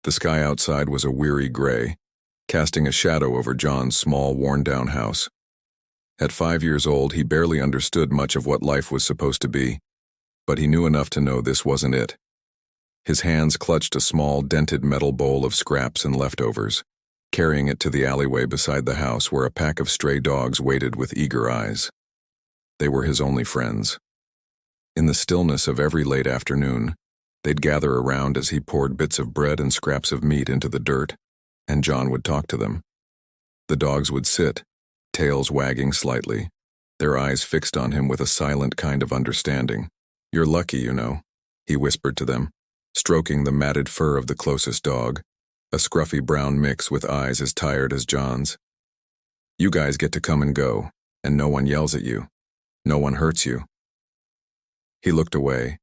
The sky outside was a weary gray, casting a shadow over John's small, worn-down house. At 5 years old, he barely understood much of what life was supposed to be, but he knew enough to know this wasn't it. His hands clutched a small, dented metal bowl of scraps and leftovers, carrying it to the alleyway beside the house where a pack of stray dogs waited with eager eyes. They were his only friends. In the stillness of every late afternoon, they'd gather around as he poured bits of bread and scraps of meat into the dirt, and John would talk to them. The dogs would sit, tails wagging slightly, their eyes fixed on him with a silent kind of understanding. "You're lucky, you know," he whispered to them, stroking the matted fur of the closest dog, a scruffy brown mix with eyes as tired as John's. "You guys get to come and go, and no one yells at you. No one hurts you." He looked away,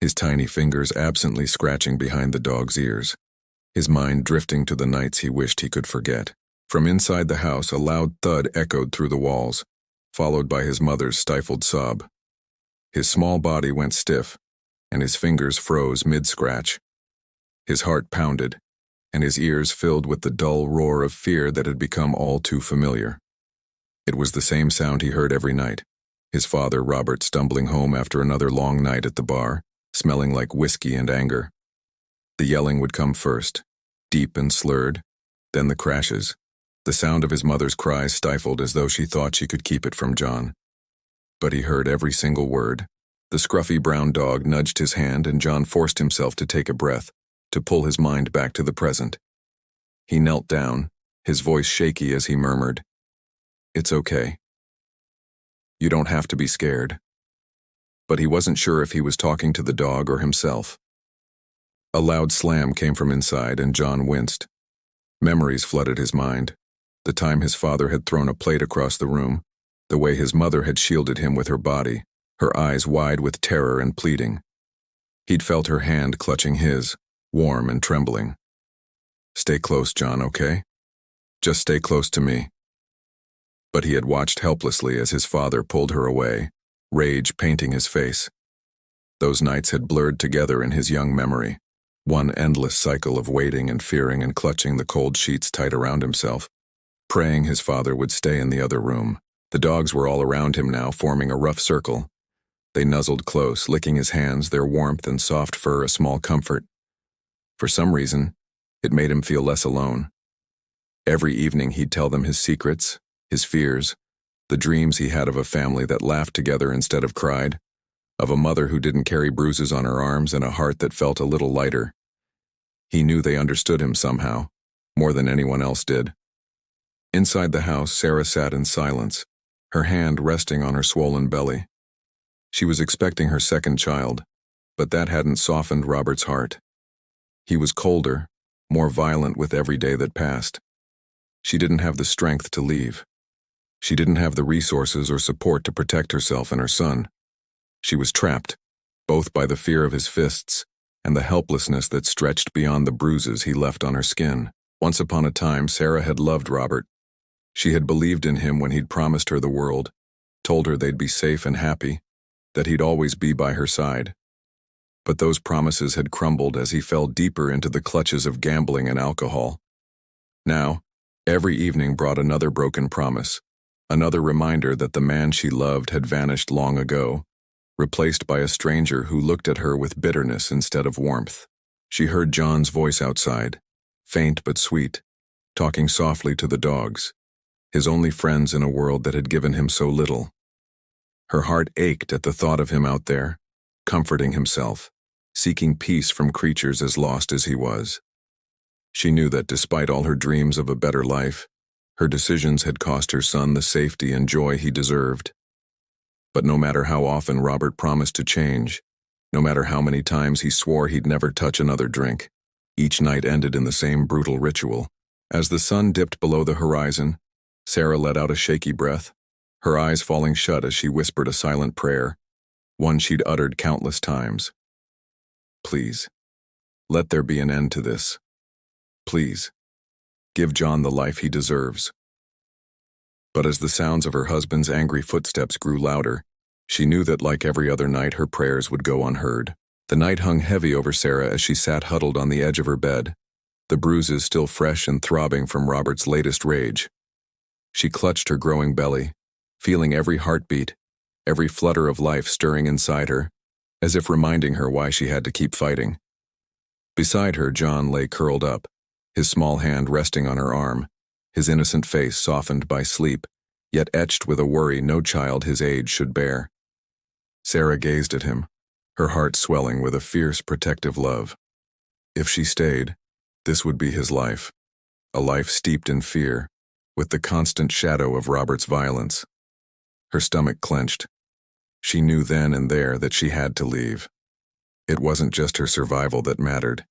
his tiny fingers absently scratching behind the dog's ears, his mind drifting to the nights he wished he could forget. From inside the house, a loud thud echoed through the walls, followed by his mother's stifled sob. His small body went stiff, and his fingers froze mid-scratch. His heart pounded, and his ears filled with the dull roar of fear that had become all too familiar. It was the same sound he heard every night, his father, Robert, stumbling home after another long night at the bar, smelling like whiskey and anger. The yelling would come first, deep and slurred, then the crashes, the sound of his mother's cries stifled as though she thought she could keep it from John. But he heard every single word. The scruffy brown dog nudged his hand, and John forced himself to take a breath, to pull his mind back to the present. He knelt down, his voice shaky as he murmured, "It's okay. You don't have to be scared." But he wasn't sure if he was talking to the dog or himself. A loud slam came from inside, and John winced. Memories flooded his mind. The time his father had thrown a plate across the room, the way his mother had shielded him with her body, her eyes wide with terror and pleading. He'd felt her hand clutching his, warm and trembling. "Stay close, John, okay? Just stay close to me." But he had watched helplessly as his father pulled her away, rage painting his face. Those nights had blurred together in his young memory, one endless cycle of waiting and fearing and clutching the cold sheets tight around himself, praying his father would stay in the other room. The dogs were all around him now, forming a rough circle. They nuzzled close, licking his hands, their warmth and soft fur a small comfort. For some reason, it made him feel less alone. Every evening he'd tell them his secrets, his fears, the dreams he had of a family that laughed together instead of cried, of a mother who didn't carry bruises on her arms and a heart that felt a little lighter. He knew they understood him somehow, more than anyone else did. Inside the house, Sarah sat in silence, her hand resting on her swollen belly. She was expecting her second child, but that hadn't softened Robert's heart. He was colder, more violent with every day that passed. She didn't have the strength to leave. She didn't have the resources or support to protect herself and her son. She was trapped, both by the fear of his fists and the helplessness that stretched beyond the bruises he left on her skin. Once upon a time, Sarah had loved Robert. She had believed in him when he'd promised her the world, told her they'd be safe and happy, that he'd always be by her side. But those promises had crumbled as he fell deeper into the clutches of gambling and alcohol. Now, every evening brought another broken promise, another reminder that the man she loved had vanished long ago, replaced by a stranger who looked at her with bitterness instead of warmth. She heard John's voice outside, faint but sweet, talking softly to the dogs, his only friends in a world that had given him so little. Her heart ached at the thought of him out there, comforting himself, seeking peace from creatures as lost as he was. She knew that despite all her dreams of a better life, her decisions had cost her son the safety and joy he deserved. But no matter how often Robert promised to change, no matter how many times he swore he'd never touch another drink, each night ended in the same brutal ritual. As the sun dipped below the horizon, Sarah let out a shaky breath, her eyes falling shut as she whispered a silent prayer, one she'd uttered countless times. "Please, let there be an end to this. Please, give John the life he deserves." But as the sounds of her husband's angry footsteps grew louder, she knew that like every other night her prayers would go unheard. The night hung heavy over Sarah as she sat huddled on the edge of her bed, the bruises still fresh and throbbing from Robert's latest rage. She clutched her growing belly, feeling every heartbeat, every flutter of life stirring inside her, as if reminding her why she had to keep fighting. Beside her, John lay curled up, his small hand resting on her arm, his innocent face softened by sleep, yet etched with a worry no child his age should bear. Sarah gazed at him, her heart swelling with a fierce, protective love. If she stayed, this would be his life, a life steeped in fear, with the constant shadow of Robert's violence. Her stomach clenched. She knew then and there that she had to leave. It wasn't just her survival that mattered.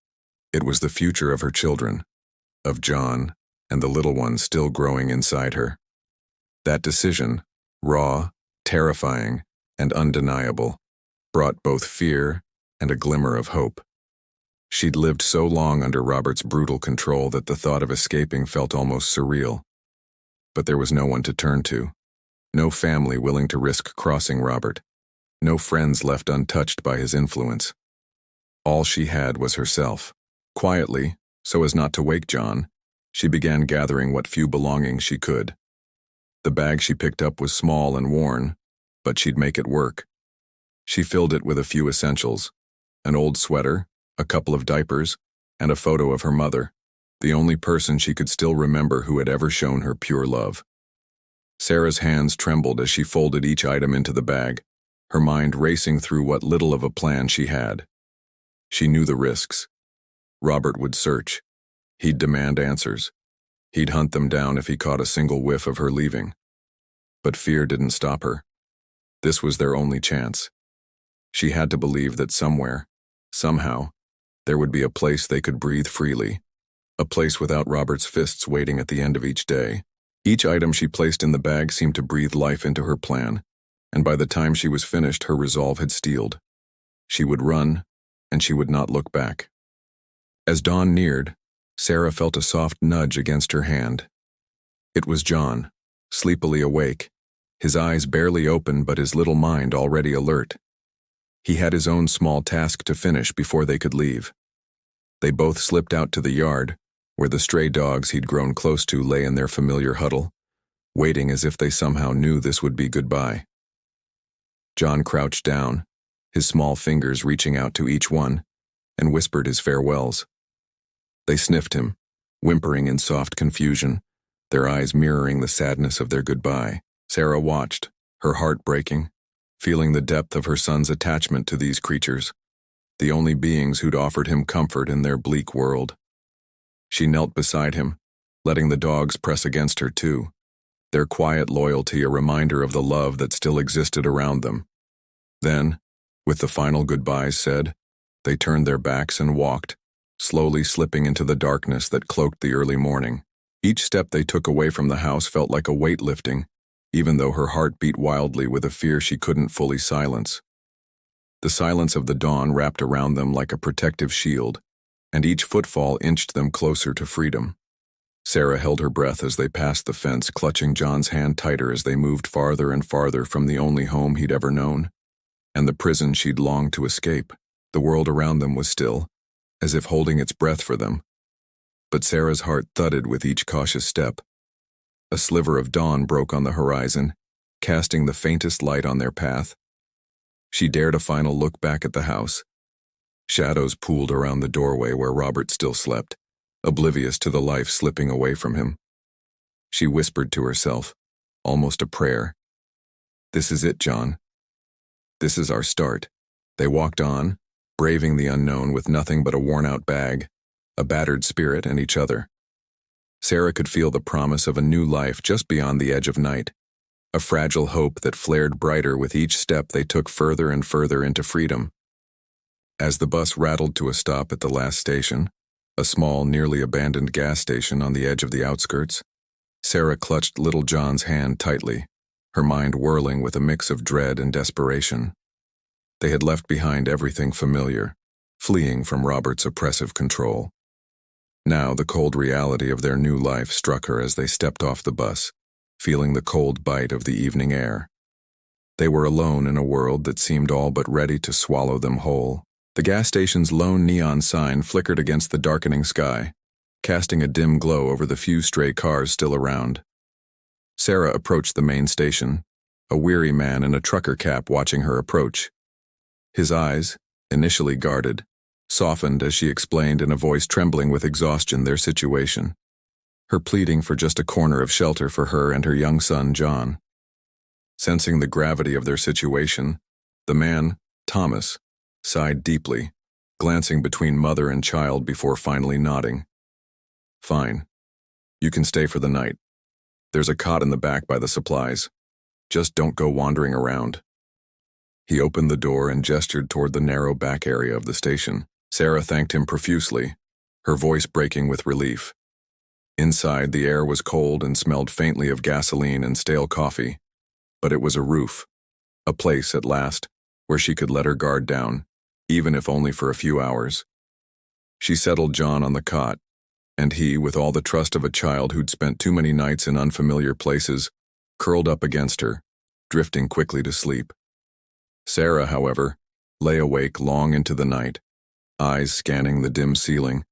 It was the future of her children, of John, and the little one still growing inside her. That decision, raw, terrifying, and undeniable, brought both fear and a glimmer of hope. She'd lived so long under Robert's brutal control that the thought of escaping felt almost surreal. But there was no one to turn to, no family willing to risk crossing Robert, no friends left untouched by his influence. All she had was herself. Quietly, so as not to wake John, she began gathering what few belongings she could. The bag she picked up was small and worn, but she'd make it work. She filled it with a few essentials, an old sweater, a couple of diapers, and a photo of her mother, the only person she could still remember who had ever shown her pure love. Sarah's hands trembled as she folded each item into the bag, her mind racing through what little of a plan she had. She knew the risks. Robert would search. He'd demand answers. He'd hunt them down if he caught a single whiff of her leaving. But fear didn't stop her. This was their only chance. She had to believe that somewhere, somehow, there would be a place they could breathe freely, a place without Robert's fists waiting at the end of each day. Each item she placed in the bag seemed to breathe life into her plan, and by the time she was finished, her resolve had steeled. She would run, and she would not look back. As dawn neared, Sarah felt a soft nudge against her hand. It was John, sleepily awake, his eyes barely open but his little mind already alert. He had his own small task to finish before they could leave. They both slipped out to the yard, where the stray dogs he'd grown close to lay in their familiar huddle, waiting as if they somehow knew this would be goodbye. John crouched down, his small fingers reaching out to each one, and whispered his farewells. They sniffed him, whimpering in soft confusion, their eyes mirroring the sadness of their goodbye. Sarah watched, her heart breaking, feeling the depth of her son's attachment to these creatures, the only beings who'd offered him comfort in their bleak world. She knelt beside him, letting the dogs press against her too, their quiet loyalty a reminder of the love that still existed around them. Then, with the final goodbyes said, they turned their backs and walked, slowly slipping into the darkness that cloaked the early morning. Each step they took away from the house felt like a weight lifting, even though her heart beat wildly with a fear she couldn't fully silence. The silence of the dawn wrapped around them like a protective shield, and each footfall inched them closer to freedom. Sarah held her breath as they passed the fence, clutching John's hand tighter as they moved farther and farther from the only home he'd ever known, and the prison she'd longed to escape. The world around them was still, as if holding its breath for them. But Sarah's heart thudded with each cautious step. A sliver of dawn broke on the horizon, casting the faintest light on their path. She dared a final look back at the house. Shadows pooled around the doorway where Robert still slept, oblivious to the life slipping away from him. She whispered to herself, almost a prayer. "This is it, John. This is our start." They walked on, braving the unknown with nothing but a worn-out bag, a battered spirit, and each other. Sarah could feel the promise of a new life just beyond the edge of night, a fragile hope that flared brighter with each step they took further and further into freedom. As the bus rattled to a stop at the last station, a small, nearly abandoned gas station on the edge of the outskirts, Sarah clutched little John's hand tightly, her mind whirling with a mix of dread and desperation. They had left behind everything familiar, fleeing from Robert's oppressive control. Now the cold reality of their new life struck her as they stepped off the bus, feeling the cold bite of the evening air. They were alone in a world that seemed all but ready to swallow them whole. The gas station's lone neon sign flickered against the darkening sky, casting a dim glow over the few stray cars still around. Sarah approached the main station, a weary man in a trucker cap watching her approach. His eyes, initially guarded, softened as she explained in a voice trembling with exhaustion their situation, her pleading for just a corner of shelter for her and her young son, John. Sensing the gravity of their situation, the man, Thomas, sighed deeply, glancing between mother and child before finally nodding. "Fine. You can stay for the night. There's a cot in the back by the supplies. Just don't go wandering around." He opened the door and gestured toward the narrow back area of the station. Sarah thanked him profusely, her voice breaking with relief. Inside, the air was cold and smelled faintly of gasoline and stale coffee, but it was a roof, a place at last where she could let her guard down, even if only for a few hours. She settled John on the cot, and he, with all the trust of a child who'd spent too many nights in unfamiliar places, curled up against her, drifting quickly to sleep. Sarah, however, lay awake long into the night, eyes scanning the dim ceiling,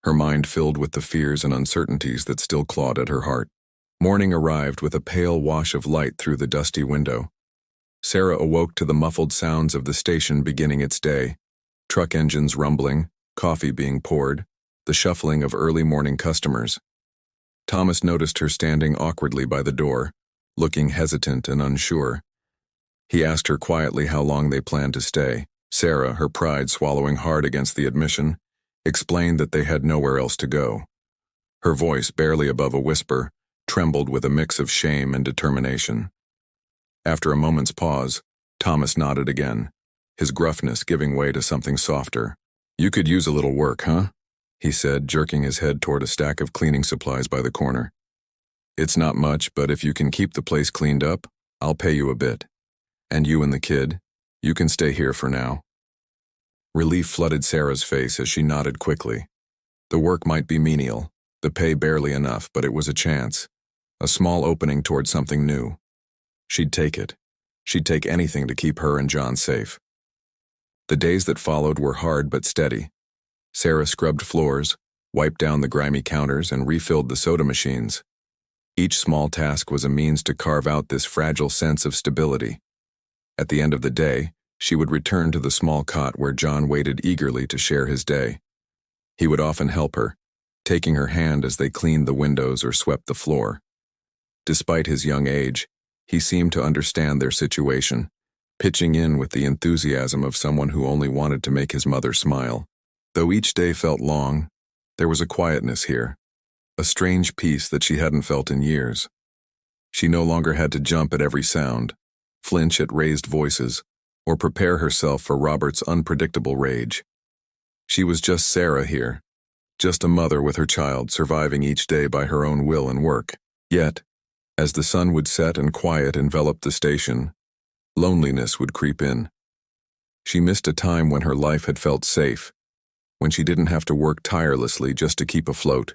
her mind filled with the fears and uncertainties that still clawed at her heart. Morning arrived with a pale wash of light through the dusty window. Sarah awoke to the muffled sounds of the station beginning its day, truck engines rumbling, coffee being poured, the shuffling of early morning customers. Thomas noticed her standing awkwardly by the door, looking hesitant and unsure. He asked her quietly how long they planned to stay. Sarah, her pride swallowing hard against the admission, explained that they had nowhere else to go. Her voice, barely above a whisper, trembled with a mix of shame and determination. After a moment's pause, Thomas nodded again, his gruffness giving way to something softer. "You could use a little work, huh?" he said, jerking his head toward a stack of cleaning supplies by the corner. "It's not much, but if you can keep the place cleaned up, I'll pay you a bit. And you and the kid, you can stay here for now." Relief flooded Sarah's face as she nodded quickly. The work might be menial, the pay barely enough, but it was a chance, a small opening toward something new. She'd take it. She'd take anything to keep her and John safe. The days that followed were hard but steady. Sarah scrubbed floors, wiped down the grimy counters, and refilled the soda machines. Each small task was a means to carve out this fragile sense of stability. At the end of the day, she would return to the small cot where John waited eagerly to share his day. He would often help her, taking her hand as they cleaned the windows or swept the floor. Despite his young age, he seemed to understand their situation, pitching in with the enthusiasm of someone who only wanted to make his mother smile. Though each day felt long, there was a quietness here, a strange peace that she hadn't felt in years. She no longer had to jump at every sound, flinch at raised voices, or prepare herself for Robert's unpredictable rage. She was just Sarah here, just a mother with her child surviving each day by her own will and work. Yet, as the sun would set and quiet enveloped the station, loneliness would creep in. She missed a time when her life had felt safe, when she didn't have to work tirelessly just to keep afloat.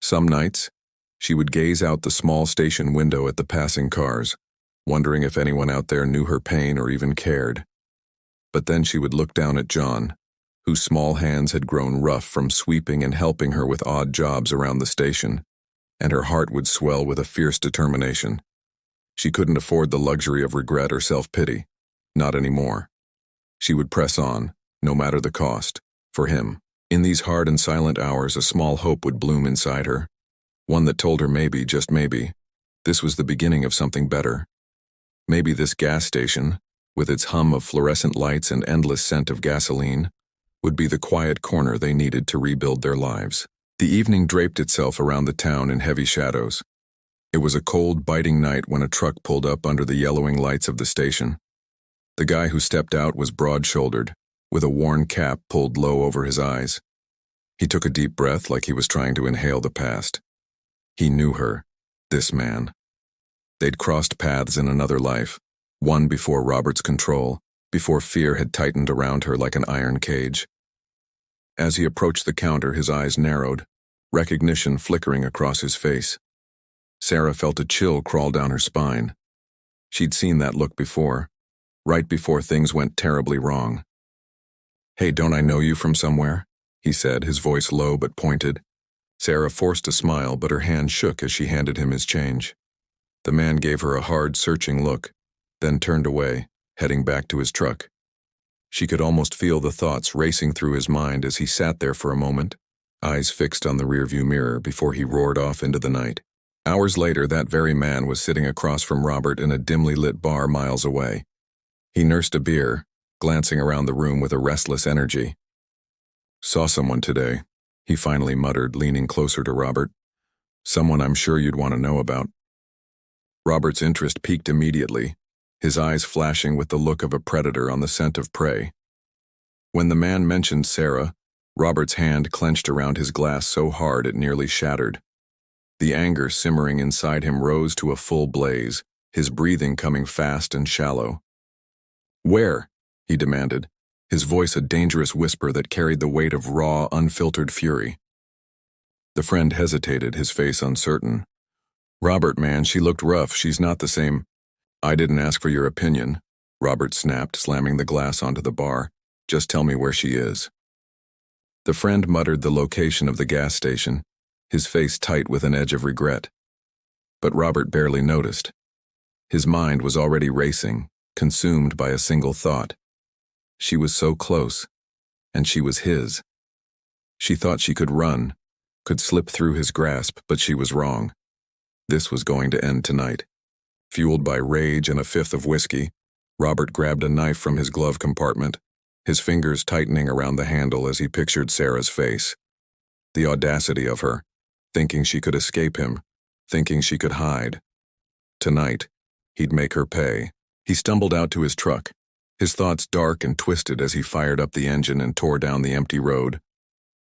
Some nights, she would gaze out the small station window at the passing cars, wondering if anyone out there knew her pain or even cared. But then she would look down at John, whose small hands had grown rough from sweeping and helping her with odd jobs around the station, and her heart would swell with a fierce determination. She couldn't afford the luxury of regret or self-pity, not anymore. She would press on, no matter the cost, for him. In these hard and silent hours, a small hope would bloom inside her, one that told her maybe, just maybe, this was the beginning of something better. Maybe this gas station, with its hum of fluorescent lights and endless scent of gasoline, would be the quiet corner they needed to rebuild their lives. The evening draped itself around the town in heavy shadows. It was a cold, biting night when a truck pulled up under the yellowing lights of the station. The guy who stepped out was broad-shouldered, with a worn cap pulled low over his eyes. He took a deep breath like he was trying to inhale the past. He knew her, this man. They'd crossed paths in another life, one before Robert's control, before fear had tightened around her like an iron cage. As he approached the counter, his eyes narrowed, recognition flickering across his face. Sarah felt a chill crawl down her spine. She'd seen that look before, right before things went terribly wrong. "Hey, don't I know you from somewhere?" he said, his voice low but pointed. Sarah forced a smile, but her hand shook as she handed him his change. The man gave her a hard, searching look, then turned away, heading back to his truck. She could almost feel the thoughts racing through his mind as he sat there for a moment, eyes fixed on the rearview mirror before he roared off into the night. Hours later, that very man was sitting across from Robert in a dimly lit bar miles away. He nursed a beer, glancing around the room with a restless energy. "Saw someone today," he finally muttered, leaning closer to Robert. "Someone I'm sure you'd want to know about." Robert's interest piqued immediately, his eyes flashing with the look of a predator on the scent of prey. When the man mentioned Sarah, Robert's hand clenched around his glass so hard it nearly shattered. The anger simmering inside him rose to a full blaze, his breathing coming fast and shallow. "Where?" he demanded, his voice a dangerous whisper that carried the weight of raw, unfiltered fury. The friend hesitated, his face uncertain. "Robert, man, she looked rough. She's not the same." "I didn't ask for your opinion," Robert snapped, slamming the glass onto the bar. "Just tell me where she is." The friend muttered the location of the gas station, his face tight with an edge of regret. But Robert barely noticed. His mind was already racing, consumed by a single thought. She was so close, and she was his. She thought she could run, could slip through his grasp, but she was wrong. This was going to end tonight. Fueled by rage and a fifth of whiskey, Robert grabbed a knife from his glove compartment, his fingers tightening around the handle as he pictured Sarah's face. The audacity of her, thinking she could escape him, thinking she could hide. Tonight, he'd make her pay. He stumbled out to his truck, his thoughts dark and twisted as he fired up the engine and tore down the empty road,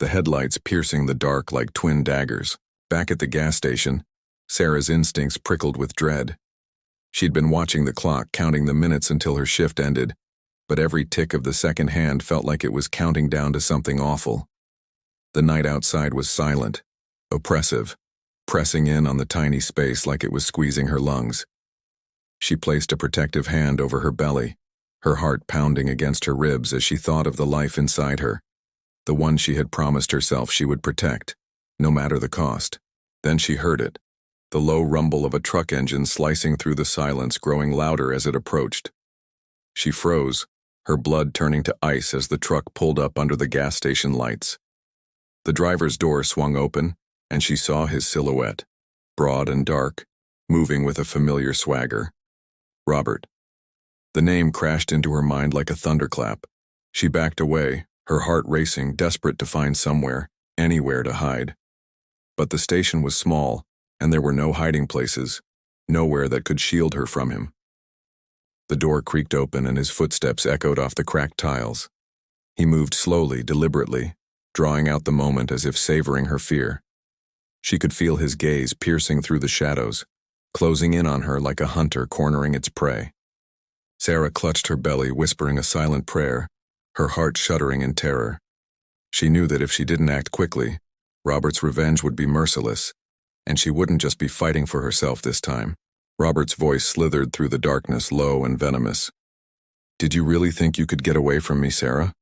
the headlights piercing the dark like twin daggers. Back at the gas station, Sarah's instincts prickled with dread. She'd been watching the clock, counting the minutes until her shift ended, but every tick of the second hand felt like it was counting down to something awful. The night outside was silent, oppressive, pressing in on the tiny space like it was squeezing her lungs. She placed a protective hand over her belly, her heart pounding against her ribs as she thought of the life inside her, the one she had promised herself she would protect, no matter the cost. Then she heard it. The low rumble of a truck engine slicing through the silence, growing louder as it approached. She froze, her blood turning to ice as the truck pulled up under the gas station lights. The driver's door swung open, and she saw his silhouette, broad and dark, moving with a familiar swagger. Robert. The name crashed into her mind like a thunderclap. She backed away, her heart racing, desperate to find somewhere, anywhere to hide. But the station was small, and there were no hiding places, nowhere that could shield her from him. The door creaked open and his footsteps echoed off the cracked tiles. He moved slowly, deliberately, drawing out the moment as if savoring her fear. She could feel his gaze piercing through the shadows, closing in on her like a hunter cornering its prey. Sarah clutched her belly, whispering a silent prayer, her heart shuddering in terror. She knew that if she didn't act quickly, Robert's revenge would be merciless, and she wouldn't just be fighting for herself this time. Robert's voice slithered through the darkness, low and venomous. "Did you really think you could get away from me, Sarah?"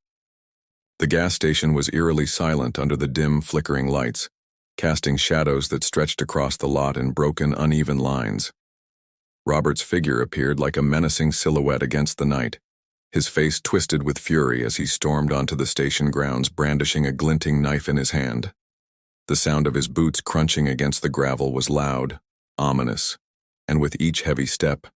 The gas station was eerily silent under the dim, flickering lights, casting shadows that stretched across the lot in broken, uneven lines. Robert's figure appeared like a menacing silhouette against the night, his face twisted with fury as he stormed onto the station grounds, brandishing a glinting knife in his hand. The sound of his boots crunching against the gravel was loud, ominous, and with each heavy step,